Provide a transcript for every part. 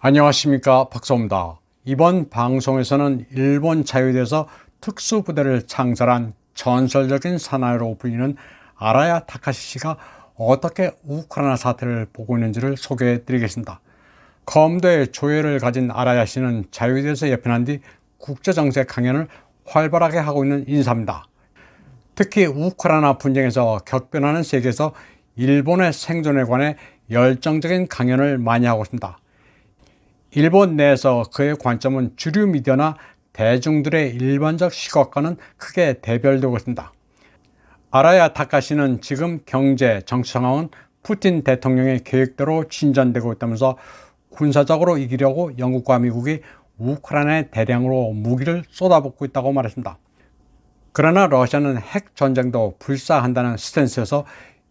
안녕하십니까, 박사입니다. 이번 방송에서는 일본 자유대에서 특수부대를 창설한 전설적인 사나이로 불리는 아라야 타카시 씨가 어떻게 우크라이나 사태를 보고 있는지를 소개해 드리겠습니다. 검도의 조예를 가진 아라야 씨는 자유대에서 예편한 뒤 국제정세 강연을 활발하게 하고 있는 인사입니다. 특히 우크라이나 분쟁에서 격변하는 세계에서 일본의 생존에 관해 열정적인 강연을 많이 하고 있습니다. 일본 내에서 그의 관점은 주류 미디어나 대중들의 일반적 시각과는 크게 대별되고 있습니다. 아라야 타카시는 지금 경제, 정치 상황은 푸틴 대통령의 계획대로 진전되고 있다면서 군사적으로 이기려고 영국과 미국이 우크라이나에 대량으로 무기를 쏟아붓고 있다고 말했습니다. 그러나 러시아는 핵 전쟁도 불사한다는 스탠스에서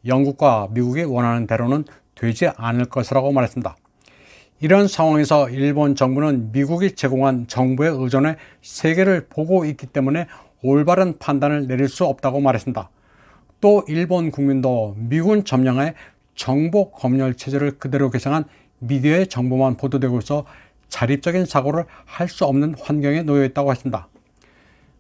영국과 미국이 원하는 대로는 되지 않을 것이라고 말했습니다. 이런 상황에서 일본 정부는 미국이 제공한 정보의 의존에 세계를 보고 있기 때문에 올바른 판단을 내릴 수 없다고 말했습니다. 또 일본 국민도 미군 점령하에 정보 검열 체제를 그대로 개성한 미디어의 정보만 보도되고 있어 자립적인 사고를 할 수 없는 환경에 놓여 있다고 했습니다.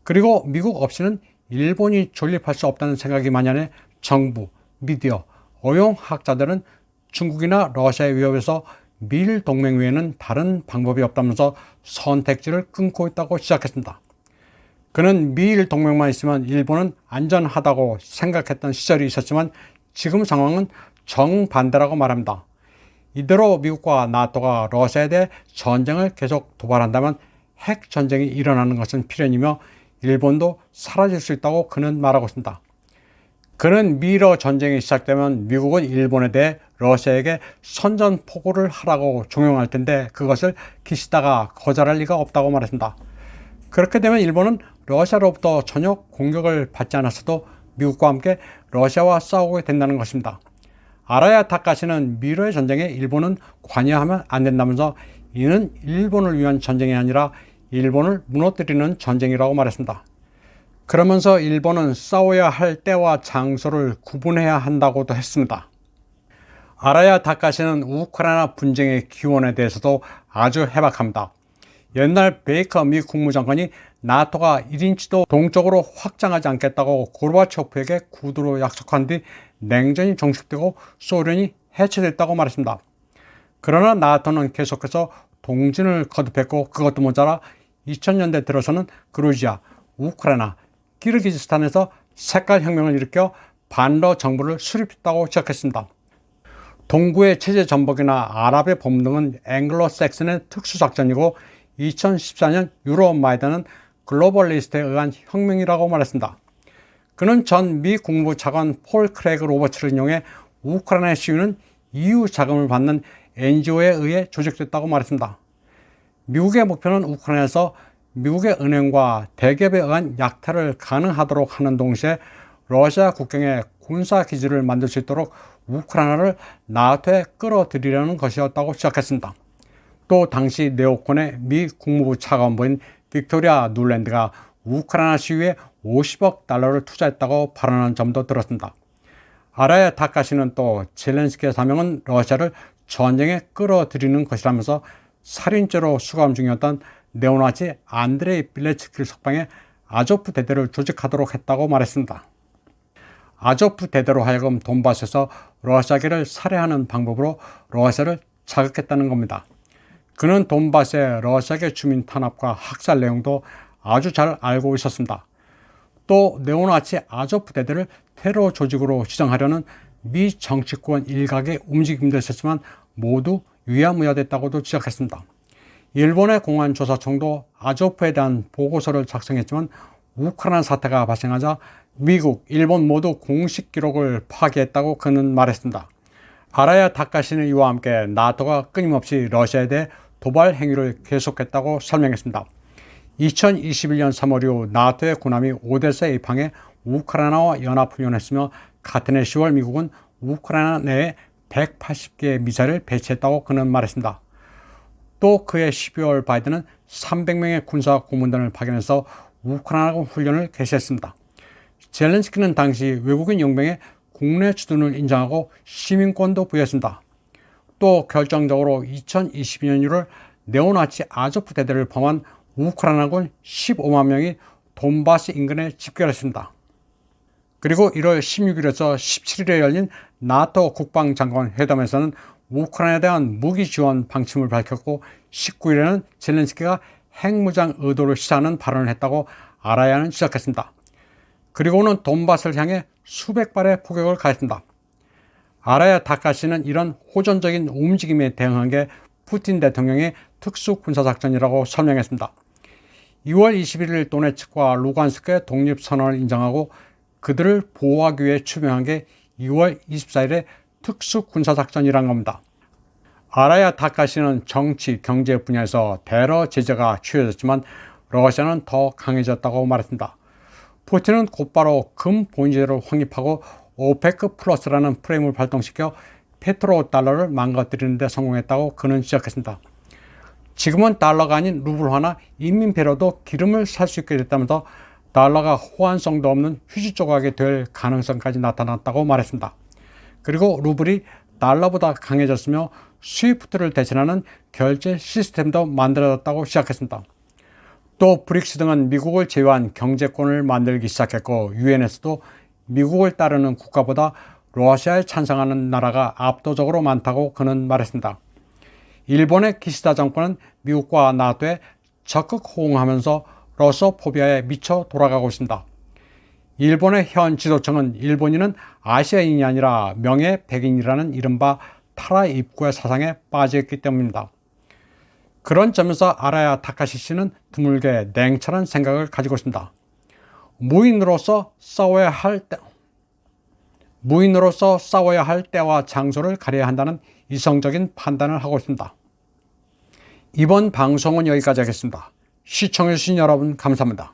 그리고 미국 없이는 일본이 존립할 수 없다는 생각이 만연해 정부, 미디어, 어용학자들은 중국이나 러시아의 위협에서 미일 동맹 외에는 다른 방법이 없다면서 선택지를 끊고 있다고 시작했습니다. 그는 미일 동맹만 있으면 일본은 안전하다고 생각했던 시절이 있었지만 지금 상황은 정반대라고 말합니다. 이대로 미국과 나토가 러시아에 대해 전쟁을 계속 도발한다면 핵 전쟁이 일어나는 것은 필연이며 일본도 사라질 수 있다고 그는 말하고 있습니다. 그는 미러 전쟁이 시작되면 미국은 일본에 대해 러시아에게 선전포고를 하라고 종용할 텐데 그것을 기시다가 거절할 리가 없다고 말했습니다. 그렇게 되면 일본은 러시아로부터 전혀 공격을 받지 않았어도 미국과 함께 러시아와 싸우게 된다는 것입니다. 아라야 타카시는 미러의 전쟁에 일본은 관여하면 안 된다면서 이는 일본을 위한 전쟁이 아니라 일본을 무너뜨리는 전쟁이라고 말했습니다. 그러면서 일본은 싸워야 할 때와 장소를 구분해야 한다고도 했습니다. 아라야 타카시는 우크라이나 분쟁의 기원에 대해서도 아주 해박합니다. 옛날 베이커 미 국무장관이 나토가 1인치도 동쪽으로 확장하지 않겠다고 고르바초프에게 구두로 약속한 뒤 냉전이 종식되고 소련이 해체됐다고 말했습니다. 그러나 나토는 계속해서 동진을 거듭했고 그것도 모자라 2000년대 들어서는 그루지아, 우크라이나, 키르기즈스탄에서 색깔혁명을 일으켜 반러 정부를 수립했다고 시작했습니다. 동구의 체제 전복이나 아랍의 봄 등은 앵글로색슨의 특수작전이고 2014년 유럽 마이단은 글로벌리스트에 의한 혁명이라고 말했습니다. 그는 전 미 국무부 차관 폴 크레그 로버츠를 인용해 우크라이나 시위는 EU 자금을 받는 NGO에 의해 조직됐다고 말했습니다. 미국의 목표는 우크라이나에서 미국의 은행과 대기업에 의한 약탈을 가능하도록 하는 동시에 러시아 국경에 군사기지를 만들 수 있도록 우크라이나를 나토에 끌어들이려는 것이었다고 시작했습니다. 또 당시 네오콘의 미 국무부 차관보인 빅토리아 눌랜드가 우크라이나 시위에 50억 달러를 투자했다고 발언한 점도 들었습니다. 아라야 타카시는 또 젤렌스키의 사명은 러시아를 전쟁에 끌어들이는 것이라면서 살인죄로 수감 중이었던 네오나치 안드레이 빌레츠키를 석방해 아조프 대대를 조직하도록 했다고 말했습니다. 아조프 대대로 하여금 돈바스에서 러시아계를 살해하는 방법으로 러시아를 자극했다는 겁니다. 그는 돈바스의 러시아계 주민 탄압과 학살 내용도 아주 잘 알고 있었습니다. 또 네오나치 아조프 대대를 테러 조직으로 지정하려는 미 정치권 일각의 움직임도 있었지만 모두 유야무야됐다고도 지적했습니다. 일본의 공안조사청도 아조프에 대한 보고서를 작성했지만 우크라이나 사태가 발생하자 미국, 일본 모두 공식 기록을 파기했다고 그는 말했습니다. 아라야 타카시는 이와 함께 나토가 끊임없이 러시아에 대해 도발 행위를 계속했다고 설명했습니다. 2021년 3월 이후 나토의 군함이 오데사에 입항해 우크라이나와 연합훈련했으며 같은 해 10월 미국은 우크라이나 내에 180개의 미사일을 배치했다고 그는 말했습니다. 또 그해 12월 바이든은 300명의 군사 고문단을 파견해서 우크라이나군 훈련을 개시했습니다. 젤렌스키는 당시 외국인 용병의 국내 주둔을 인정하고 시민권도 부여했습니다. 또 결정적으로 2022년 1월 네오나치 아조프 대대를 범한 우크라이나군 15만 명이 돈바스 인근에 집결했습니다. 그리고 1월 16일에서 17일에 열린 나토 국방장관 회담에서는 우크라이나에 대한 무기 지원 방침을 밝혔고 19일에는 젤렌스키가 핵무장 의도를 시사하는 발언을 했다고 아라야는 지적했습니다. 그리고는 돈바스를 향해 수백 발의 포격을 가했습니다. 아라야 다카시는 이런 호전적인 움직임에 대응한 게 푸틴 대통령의 특수군사작전이라고 설명했습니다. 2월 21일 도네츠크와 루간스크의 독립선언을 인정하고 그들을 보호하기 위해 추명한 게 2월 24일의 특수군사작전이란 겁니다. 아라야 다카시는 정치, 경제 분야에서 대러 제재가 취해졌지만 러시아는 더 강해졌다고 말했습니다. 푸틴은 곧바로 금 본위제를 확립하고 오페크 플러스라는 프레임을 발동시켜 페트로 달러를 망가뜨리는 데 성공했다고 그는 지적했습니다. 지금은 달러가 아닌 루블화나 인민폐로도 기름을 살 수 있게 됐다면서 달러가 호환성도 없는 휴지 조각이 될 가능성까지 나타났다고 말했습니다. 그리고 루블이 달러보다 강해졌으며 스위프트를 대신하는 결제 시스템도 만들어졌다고 시작했습니다. 또 브릭스 등은 미국을 제외한 경제권을 만들기 시작했고 유엔에서도 미국을 따르는 국가보다 러시아에 찬성하는 나라가 압도적으로 많다고 그는 말했습니다. 일본의 기시다 정권은 미국과 나토에 적극 호응하면서 러시아포비아에 미쳐 돌아가고 있습니다. 일본의 현 지도층은 일본인은 아시아인이 아니라 명예 백인이라는 이른바 타라 입구의 사상에 빠져있기 때문입니다. 그런 점에서 아라야 다카시 씨는 드물게 냉철한 생각을 가지고 있습니다. 무인으로서 싸워야 할 때와 장소를 가려야 한다는 이성적인 판단을 하고 있습니다. 이번 방송은 여기까지 하겠습니다. 시청해주신 여러분 감사합니다.